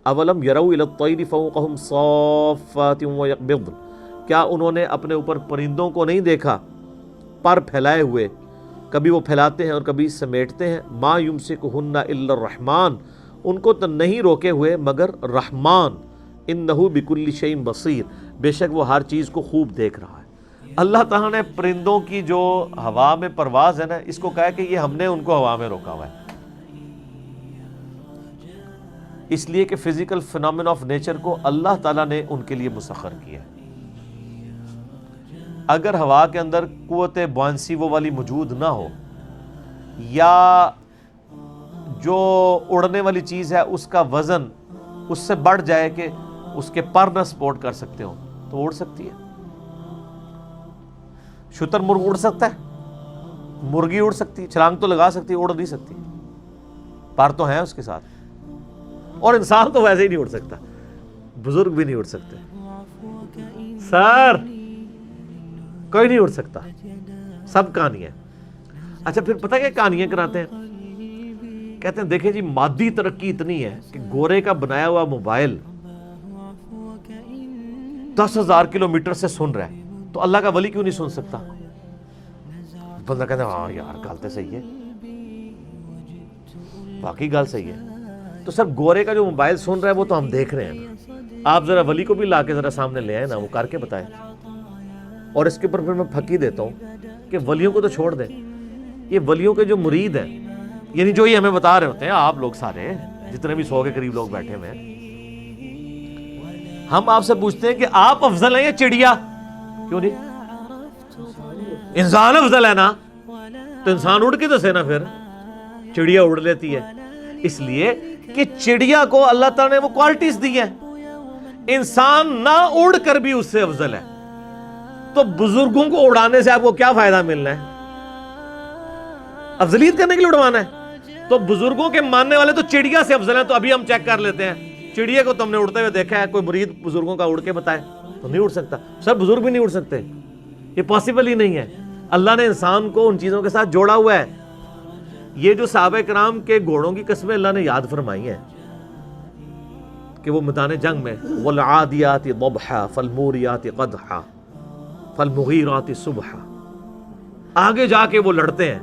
اولم یروا الی الطیر فوقہم صافات ویقبضن، کیا انہوں نے اپنے اوپر پرندوں کو نہیں دیکھا پر پھیلائے ہوئے، کبھی وہ پھیلاتے ہیں اور کبھی سمیٹتے ہیں، ما یمسکہن الا الرحمن، ان کو تو نہیں روکے ہوئے مگر رحمان، انہ بکل شیء بصیر، بے شک وہ ہر چیز کو خوب دیکھ رہا ہے۔ اللہ تعالیٰ نے پرندوں کی جو ہوا میں پرواز ہے نا، اس کو کہا کہ یہ ہم نے ان کو ہوا میں روکا ہوا ہے، اس لیے کہ فزیکل فینومین آف نیچر کو اللہ تعالیٰ نے ان کے لیے مسخر کیا ہے۔ اگر ہوا کے اندر قوت بوئنسی وہ والی موجود نہ ہو، یا جو اڑنے والی چیز ہے اس کا وزن اس سے بڑھ جائے کہ اس کے پر نہ سپورٹ کر سکتے ہوں، تو اڑ سکتی ہے۔ شتر مرغ اڑ سکتا ہے، مرغی اڑ سکتی ہے، چھلانگ تو لگا سکتی ہے، اڑ نہیں سکتی، پر تو ہیں اس کے ساتھ۔ اور انسان تو ویسے ہی نہیں اڑ سکتا، بزرگ بھی نہیں اڑ سکتے، سر کوئی نہیں اڑ سکتا، سب کہانی ہے۔ اچھا پھر پتہ کیا کہانیاں کراتے ہیں؟ کہتے ہیں دیکھیں جی مادی ترقی اتنی ہے کہ گورے کا بنایا ہوا موبائل 10,000 کلومیٹر سے سن رہا ہے، تو اللہ کا ولی کیوں نہیں سن سکتا؟ بندہ کہتا ہے ہاں یار گل تو صحیح ہے، باقی گل صحیح ہے۔ تو سر گورے کا جو موبائل سن رہا ہے وہ تو ہم دیکھ رہے ہیں نا، آپ ذرا ولی کو بھی لا کے ذرا سامنے لے آئے نا، وہ کر کے بتائے۔ اور اس کے اوپر پھر میں پھکی دیتا ہوں کہ ولیوں کو تو چھوڑ دیں، یہ ولیوں کے جو مرید ہیں، یعنی جو یہ ہمیں بتا رہے ہوتے ہیں آپ لوگ سارے جتنے بھی 100 کے قریب لوگ بیٹھے ہوئے ہیں، ہم آپ سے پوچھتے ہیں کہ آپ افضل ہیں یا چڑیا؟ کیوں نہیں؟ انسان افضل ہے نا، تو انسان اڑ کے دسے نا، پھر چڑیا اڑ لیتی ہے، اس لیے کہ چڑیا کو اللہ تعالیٰ نے وہ کوالٹیز دی ہیں، انسان نہ اڑ کر بھی اس سے افضل ہے۔ تو بزرگوں کو اڑانے سے آپ کو کیا فائدہ ملنا ہے؟ افضلیت کرنے کے لیے اڑوانا ہے؟ تو بزرگوں کے ماننے والے تو چڑیا سے افضل ہیں۔ تو ابھی ہم چیک کر لیتے ہیں، چڑیا کو تم نے اڑتے ہوئے دیکھا ہے؟ کوئی مرید بزرگوں کا اڑ کے بتائے تو نہیں اڑ سکتا، سر بزرگ بھی نہیں اڑ سکتے، یہ پاسبل ہی نہیں ہے۔ اللہ نے انسان کو ان چیزوں کے ساتھ جوڑا ہوا ہے۔ یہ جو صحابہ کرام کے گھوڑوں کی قسمیں اللہ نے یاد فرمائی ہیں کہ وہ میدان جنگ میں والعادیات ضبحا فالموریات قدحا فالمغیرات صبحا، آگے جا کے وہ لڑتے ہیں۔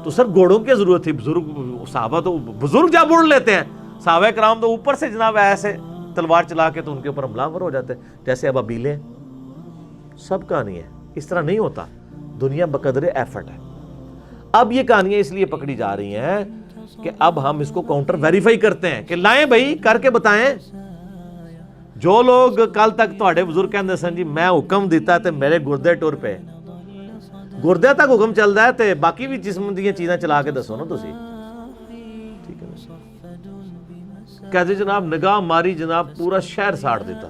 تو سر گھوڑوں کی ضرورت تھی، بزرگ صحابہ تو بزرگ جب اڑ لیتے ہیں، صحابہ کرام تو اوپر سے جناب ایسے تلوار چلا کے تو ان کے اوپر حملہ آور ہو جاتے ہیں جیسے ابابیلیں۔ سب کہانی ہے، اس طرح نہیں ہوتا، دنیا بقدر ایفرٹ ہے۔ اب یہ کہانیاں اس لیے پکڑی جا رہی ہیں کہ اب ہم اس کو کاؤنٹر ویریفائی کرتے ہیں کہ لائیں بھائی کر کے بتائیں۔ جو لوگ کل تک تہاڈے بزرگ کہندے سن جی میں حکم دیتا تے میرے گردے ٹر پے، گردے تک حکم چلدا ہے تے باقی بھی جسم دیاں چیزاں چلا کے دسو نا تسی، ٹھیک ہے؟ کہتے جناب نگاہ ماری جناب پورا شہر ساڑ دیتا۔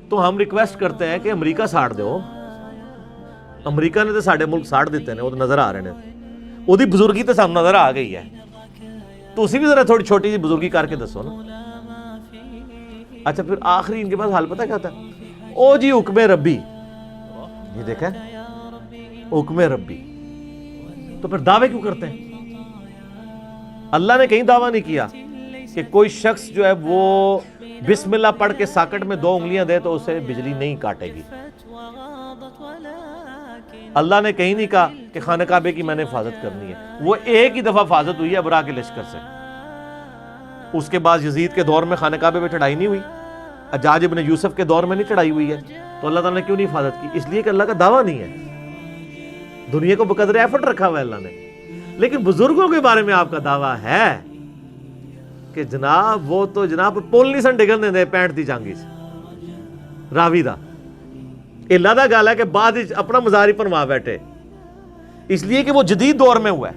تو ہم ریکویسٹ کرتے ہیں کہ امریکہ ساڑ دیو، امریکہ نے تو ساڑے ملک ساڑ دیتے ہیں، وہ تو نظر آ رہے ہیں، وہ دی بزرگی تو سام نظر آ گئی ہے، تو اسی بھی ذرا تھوڑی چھوٹی سی بزرگی کر کے دسو نا۔ اچھا پھر آخری ان کے پاس حال پتہ کیا ہوتا ہے؟ او جی حکم ربی، یہ دیکھیں حکم ربی، تو پھر دعوے کیوں کرتے ہیں؟ اللہ نے کہیں دعویٰ نہیں کیا کہ کوئی شخص جو ہے وہ بسم اللہ پڑھ کے ساکٹ میں 2 انگلیاں دے تو اسے بجلی نہیں کاٹے گی۔ اللہ نے کہیں نہیں کہا کہ خانہ کعبے کی میں نے حفاظت کرنی ہے، وہ ایک ہی دفعہ حفاظت ہوئی ہے ابرا کے لشکر سے، اس کے بعد یزید کے دور میں خانہ کعبے پہ چڑھائی نہیں ہوئی، حجاج ابن یوسف کے دور میں نہیں چڑھائی ہوئی ہے، تو اللہ تعالیٰ نے کیوں نہیں حفاظت کی؟ اس لیے کہ اللہ کا دعویٰ نہیں ہے، دنیا کو بقدر ایفرٹ رکھا ہوا ہے اللہ نے۔ لیکن بزرگوں کے بارے میں آپ کا دعویٰ ہے کہ جناب وہ تو جناب پول نہیں سن ڈگن دے 65 دی جنگ سے راوی دا، اللہ دا گل ہے کہ بعد اپنا مزار ہی پنوا بیٹھے، اس لیے کہ وہ جدید دور میں ہوا ہے۔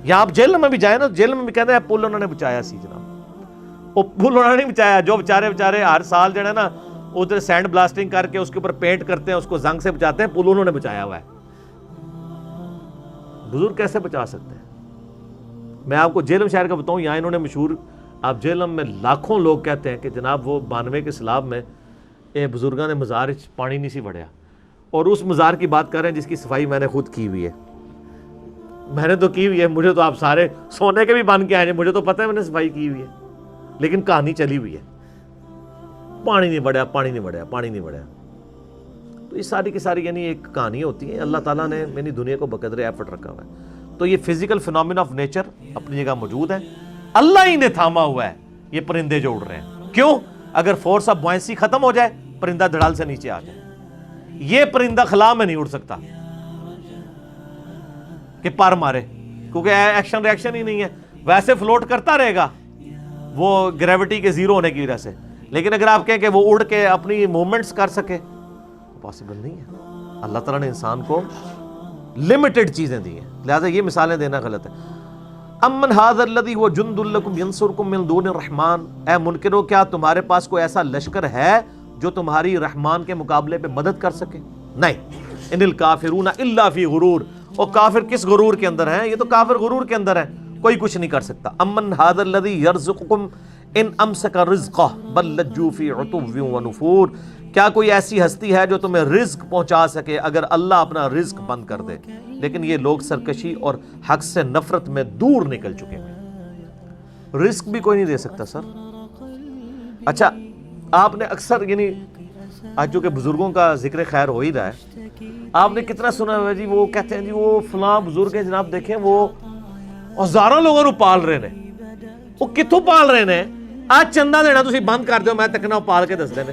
یا آپ جیل میں بھی جائیں نا، جیل میں بھی کہتے ہیں پل انہوں نے بچایا سی جناب، وہ پل انہوں نے نہیں بچایا، جو بیچارے ہر سال جو ہے نا ادھر سینڈ بلاسٹنگ کر کے اس کے اوپر پینٹ کرتے ہیں، اس کو زنگ سے بچاتے ہیں، پل انہوں نے بچایا ہوا ہے۔ بزرگ کیسے بچا سکتے ہیں؟ میں آپ کو جیلم شہر کا بتاؤں، یہاں انہوں نے مشہور، آپ جیلم میں لاکھوں لوگ کہتے ہیں کہ جناب وہ 92 کے سیلاب میں بزرگاں نے مزار پانی نہیں سی وڑیا، اور اس مزار کی بات کر رہے ہیں جس کی صفائی میں نے خود کی ہوئی ہے، میں نے تو کی ہوئی ہے، مجھے تو آپ سارے سونے کے بھی بن کے آئے ہیں، مجھے تو پتہ ہے میں نے صفائی کی ہوئی ہے، لیکن کہانی چلی ہوئی ہے، پانی نہیں بڑھیا، پانی نہیں بڑھیا، پانی نہیں بڑھیا. تو یہ ساری کی ساری یعنی ایک کہانی ہوتی ہے. اللہ تعالیٰ نے یعنی دنیا کو بقدر ایفرٹ رکھا ہوا ہے. تو یہ فزیکل فینومینا آف نیچر اپنی جگہ موجود ہے. اللہ ہی نے تھاما ہوا ہے یہ پرندے جو اڑ رہے ہیں. کیوں؟ اگر فورس آف بوائنسی ختم ہو جائے، پرندہ دھڑال سے نیچے آ جائے. یہ پرندہ خلا میں نہیں اڑ سکتا کہ پر مارے، کیونکہ ایکشن ریاکشن ہی نہیں ہے. ویسے فلوٹ کرتا رہے گا وہ گریوٹی کے زیرو ہونے کی وجہ سے. لیکن اگر آپ کہیں کہ وہ اڑ کے اپنی موومنٹس کر سکے، پاسبل نہیں ہے. اللہ تعالیٰ نے انسان کو لمیٹڈ چیزیں دی ہیں، لہذا یہ مثالیں دینا غلط ہے. امن ھذا الذی هو جند لکم ینصرکم من دون الرحمن، اے منکرو کیا تمہارے پاس کوئی ایسا لشکر ہے جو تمہاری رحمان کے مقابلے پہ مدد کر سکے؟ نہیں. ان الکافرون الا فی غرور، اور کافر کس غرور کے اندر ہیں؟ یہ تو کافر غرور کے اندر ہیں، کوئی کچھ نہیں کر سکتا. امن ھذا الذی یرزقکم ان امسک رزقہ بل لجوا فی عتو ونفور، کیا کوئی ایسی ہستی ہے جو تمہیں رزق پہنچا سکے اگر اللہ اپنا رزق بند کر دے؟ لیکن یہ لوگ سرکشی اور حق سے نفرت میں دور نکل چکے ہیں. رزق بھی کوئی نہیں دے سکتا سر. اچھا آپ نے اکثر یعنی آج جو کہ بزرگوں کا ذکر خیر ہو ہی رہا ہے، آپ نے کتنا سنا ہوا جی وہ کہتے ہیں جی وہ فلاں بزرگ ہیں جناب، دیکھیں وہ ہزاروں لوگوں کو پال رہے ہیں. وہ کتوں پال رہے ہیں؟ آج چندہ دینا تسی بند کر دیو، میں تکنا پال کے دس دینے.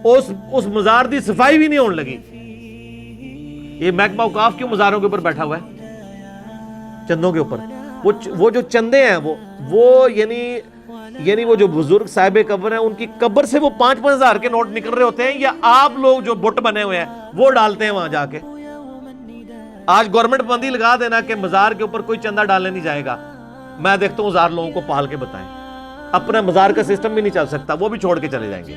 اس مزار دی صفائی بھی نہیں ہونے لگی. یہ محکمہ اوقاف کیوں مزاروں کے اوپر بیٹھا ہوا ہے؟ چندوں کے اوپر. وہ جو چندے ہیں وہ یعنی وہ جو بزرگ صاحب قبر ہیں ان کی قبر سے وہ 5-5 ہزار کے نوٹ نکل رہے ہوتے ہیں، یا آپ لوگ جو بٹ بنے ہوئے ہیں وہ ڈالتے ہیں وہاں جا کے. آج گورنمنٹ بندی لگا دینا کہ مزار کے اوپر کوئی چندہ ڈالنے نہیں جائے گا. میں دیکھتا ہوں 1000 لوگوں کو پال کے بتائیں. اپنا مزار کا سسٹم بھی نہیں چل سکتا، وہ بھی چھوڑ کے چلے جائیں گے.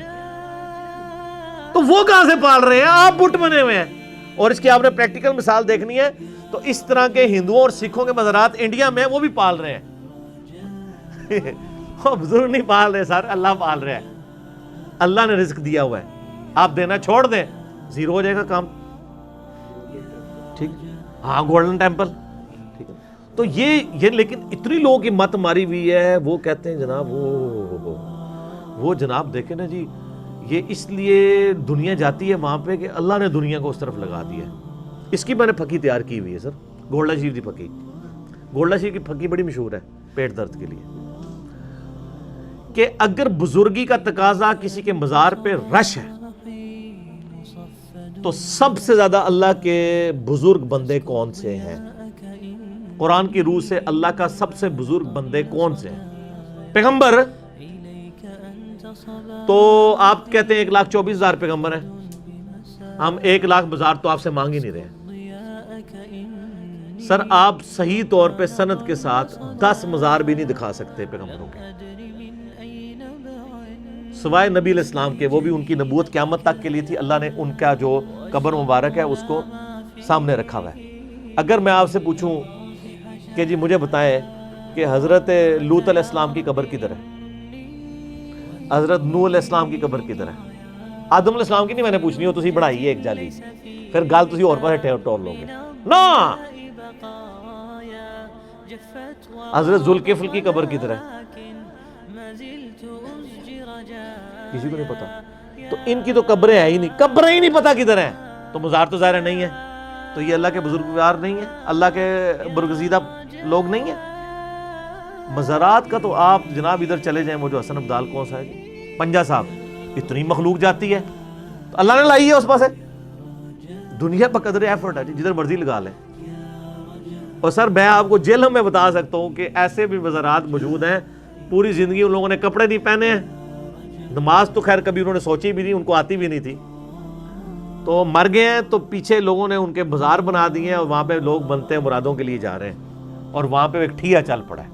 تو وہ کہاں سے پال رہے ہیں؟ آپ بت بنے ہوئے ہیں. اور اس کی آپ نے پریکٹیکل مثال دیکھنی ہے تو اس طرح کے ہندوؤں اور سکھوں کے مزارات انڈیا میں وہ بھی پال رہے ہیں. وہ بزرگ نہیں پال رہے سر، اللہ پال رہے ہیں. اللہ نے رزق دیا ہوا ہے، آپ دینا چھوڑ دیں زیرو ہو جائے گا کام. ٹھیک، ہاں گولڈن ٹیمپل ٹھیک ہے. تو یہ لیکن اتنی لوگوں کی مت ماری ہوئی ہے. وہ کہتے ہیں جناب وہ جناب دیکھیں نا جی، یہ اس لیے دنیا جاتی ہے وہاں پہ کہ اللہ نے دنیا کو اس طرف لگا دیا ہے. اس کی میں نے پھکی تیار کی ہوئی ہے سر، گولڈا شریف کی پھکی. گولڈا شریف کی پھکی بڑی مشہور ہے پیٹ درد کے لیے، کہ اگر بزرگی کا تقاضا کسی کے مزار پہ رش ہے تو سب سے زیادہ اللہ کے بزرگ بندے کون سے ہیں؟ قرآن کی روح سے اللہ کا سب سے بزرگ بندے کون سے ہیں؟ پیغمبر. تو آپ کہتے ہیں 1,24,000 پیغمبر ہیں، ہم 1,00,000 مزار تو آپ سے مانگ ہی نہیں رہے ہیں. سر آپ صحیح طور پہ سند کے ساتھ 10 مزار بھی نہیں دکھا سکتے پیغمبروں کے سوائے نبی علیہ السلام کے. وہ بھی ان کی نبوت قیامت تک کے لیے تھی. اللہ نے ان کا جو قبر مبارک ہے اس کو سامنے رکھا ہوا ہے. اگر میں آپ سے پوچھوں کہ جی مجھے بتائیں کہ حضرت لوط علیہ السلام کی قبر کدھر ہے، حضرت نوح علیہ السلام کی قبر کدھر ہے؟ آدم علیہ السلام کی نہیں میں نے پوچھنی، ہو تسی بڑھائی ہے ایک جالی، پھر گال تسی اور پاسے ٹور لو گے نا. حضرت ذوالکفل کی قبر کدھر ہے؟ کسی کو نہیں پتا. تو ان کی تو قبریں ہیں ہی نہیں، قبریں ہی نہیں پتا کدھر ہیں. تو مزار تو ظاہر نہیں ہے. تو یہ اللہ کے بزرگوار نہیں ہے، اللہ کے برگزیدہ لوگ نہیں ہیں. مزارات کا تو آپ جناب ادھر چلے جائیں، وہ جو حسن ابدال کون سا ہے جی پنجا صاحب، اتنی مخلوق جاتی ہے تو اللہ نے لائی ہے اس پاس ہے. دنیا پر قدر ایفرٹ ہے جی، جدھر مرضی لگا لیں. اور سر میں آپ کو جیل میں بتا سکتا ہوں کہ ایسے بھی مزارات موجود ہیں پوری زندگی ان لوگوں نے کپڑے نہیں پہنے ہیں، نماز تو خیر کبھی انہوں نے سوچی بھی نہیں، ان کو آتی بھی نہیں تھی، تو مر گئے ہیں. تو پیچھے لوگوں نے ان کے بازار بنا دیے ہیں اور وہاں پہ لوگ بنتے ہیں، مرادوں کے لیے جا رہے ہیں. اور وہاں پہ ایک ٹھیا چل پڑا ہے.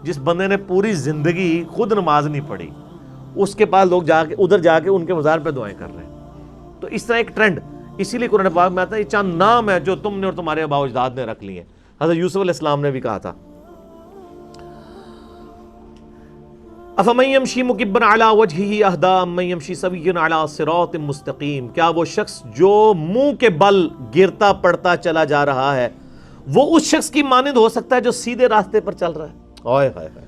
جس بندے نے پوری زندگی خود نماز نہیں پڑھی، اس کے پاس لوگ جا کے ادھر جا کے ان کے مزار پہ دعائیں کر رہے ہیں. تو اس طرح ایک ٹرینڈ، اسی لیے قرآن پاک میں آتا ہے یہ چند نام ہے جو تم نے اور تمہارے آباء و اجداد نے رکھ لیے. حضرت یوسف علیہ السلام نے بھی کہا تھا افمن یمشی مکبا علی وجہہ اہدی امن یمشی سویا علی صراط مستقیم، کیا وہ شخص جو منہ کے بل گرتا پڑتا چلا جا رہا ہے وہ اس شخص کی مانند ہو سکتا ہے جو سیدھے راستے پر چل رہا ہے؟ اوئے ہائے ہائے،